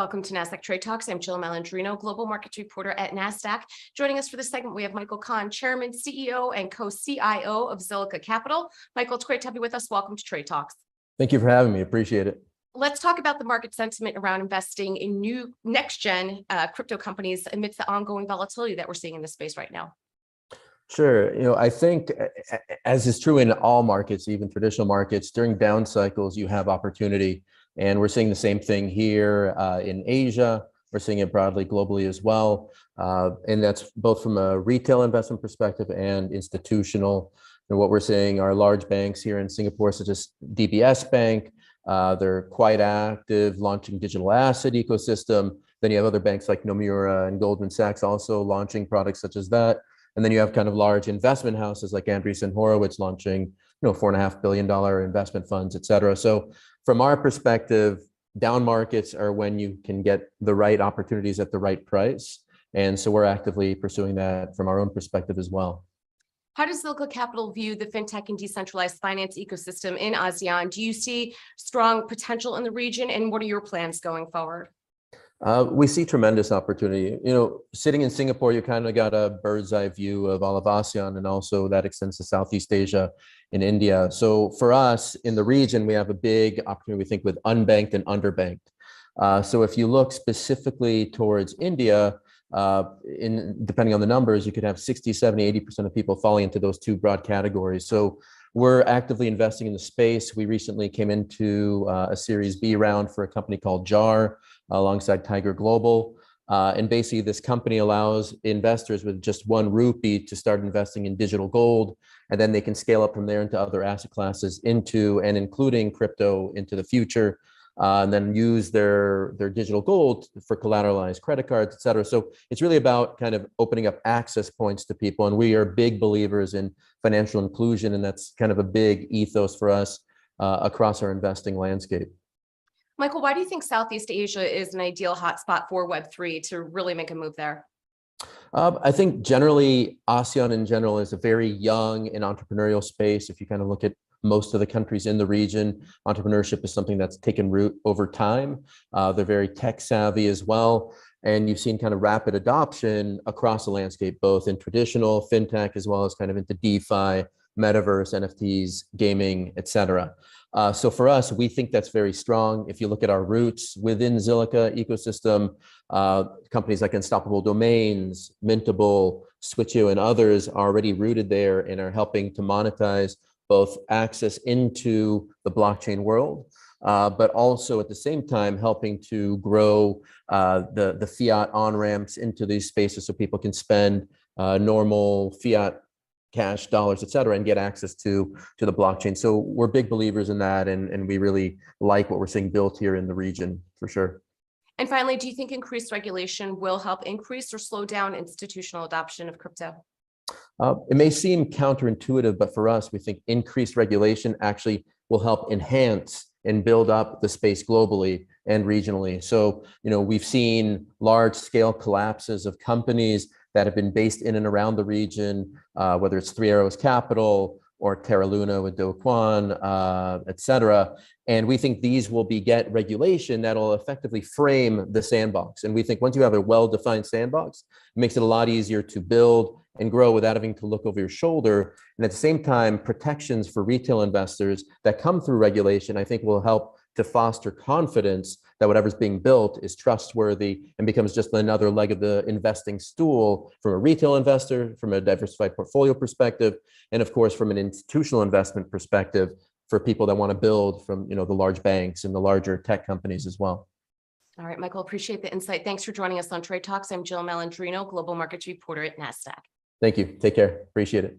Welcome to Nasdaq Trade Talks. I'm Jill Malandrino, Global Markets Reporter at Nasdaq. Joining us for this segment, we have Michael Conn, Chairman, CEO, and Co-CIO of Zilliqa Capital. Michael, it's great to have you with us. Welcome to Trade Talks. Thank you for having me. Appreciate it. Let's talk about the market sentiment around investing in new next-gen crypto companies amidst the ongoing volatility that we're seeing in this space right now. Sure. I think as is true in all markets, even traditional markets, during down cycles, you have opportunity. And we're seeing the same thing here in Asia. We're seeing it broadly globally as well. And that's both from a retail investment perspective and institutional. And what we're seeing are large banks here in Singapore, such as DBS Bank. They're quite active, launching digital asset ecosystem. Then you have other banks like Nomura and Goldman Sachs also launching products such as that. And then you have kind of large investment houses like Andreessen Horowitz launching, $4.5 billion investment funds, et cetera. So from our perspective, down markets are when you can get the right opportunities at the right price. And so we're actively pursuing that from our own perspective as well. How does Zilliqa Capital view the fintech and decentralized finance ecosystem in ASEAN? Do you see strong potential in the region, and what are your plans going forward? We see tremendous opportunity. Sitting in Singapore, you kind of got a bird's eye view of all of ASEAN, and also that extends to Southeast Asia and India. So for us in the region, we have a big opportunity, we think, with unbanked and underbanked. So if you look specifically towards India, depending on the numbers, you could have 60, 70, 80% of people falling into those two broad categories. So we're actively investing in the space. We recently came into a Series B round for a company called JAR alongside Tiger Global. And basically this company allows investors with just ₹1 to start investing in digital gold, and then they can scale up from there into other asset classes into and including crypto into the future. And then use their digital gold for collateralized credit cards, et cetera. So it's really about kind of opening up access points to people. And we are big believers in financial inclusion. And that's kind of a big ethos for us across our investing landscape. Michael, why do you think Southeast Asia is an ideal hotspot for Web3 to really make a move there? I think generally ASEAN in general is a very young and entrepreneurial space. If you kind of look at most of the countries in the region, entrepreneurship is something that's taken root over time. They're very tech savvy as well. And you've seen kind of rapid adoption across the landscape, both in traditional fintech as well as kind of into DeFi, metaverse, NFTs, gaming, et cetera. So for us, we think that's very strong. If you look at our roots within Zilliqa ecosystem, companies like Unstoppable Domains, Mintable, Switch.io, and others are already rooted there and are helping to monetize both access into the blockchain world, but also at the same time helping to grow the fiat on-ramps into these spaces so people can spend normal fiat cash, dollars, et cetera, and get access to the blockchain. So we're big believers in that, and we really like what we're seeing built here in the region for sure. And finally, do you think increased regulation will help increase or slow down institutional adoption of crypto? It may seem counterintuitive, but for us, we think increased regulation actually will help enhance and build up the space globally and regionally. So, we've seen large scale collapses of companies that have been based in and around the region, whether it's Three Arrows Capital or Terra Luna with Do Kwon, et cetera. And we think these will get regulation that'll effectively frame the sandbox. And we think once you have a well-defined sandbox, it makes it a lot easier to build and grow without having to look over your shoulder. And at the same time, protections for retail investors that come through regulation, I think will help to foster confidence that whatever's being built is trustworthy and becomes just another leg of the investing stool from a retail investor, from a diversified portfolio perspective, and of course, from an institutional investment perspective for people that want to build from the large banks and the larger tech companies as well. All right, Michael, appreciate the insight. Thanks for joining us on Trade Talks. I'm Jill Malandrino, Global Markets Reporter at Nasdaq. Thank you. Take care. Appreciate it.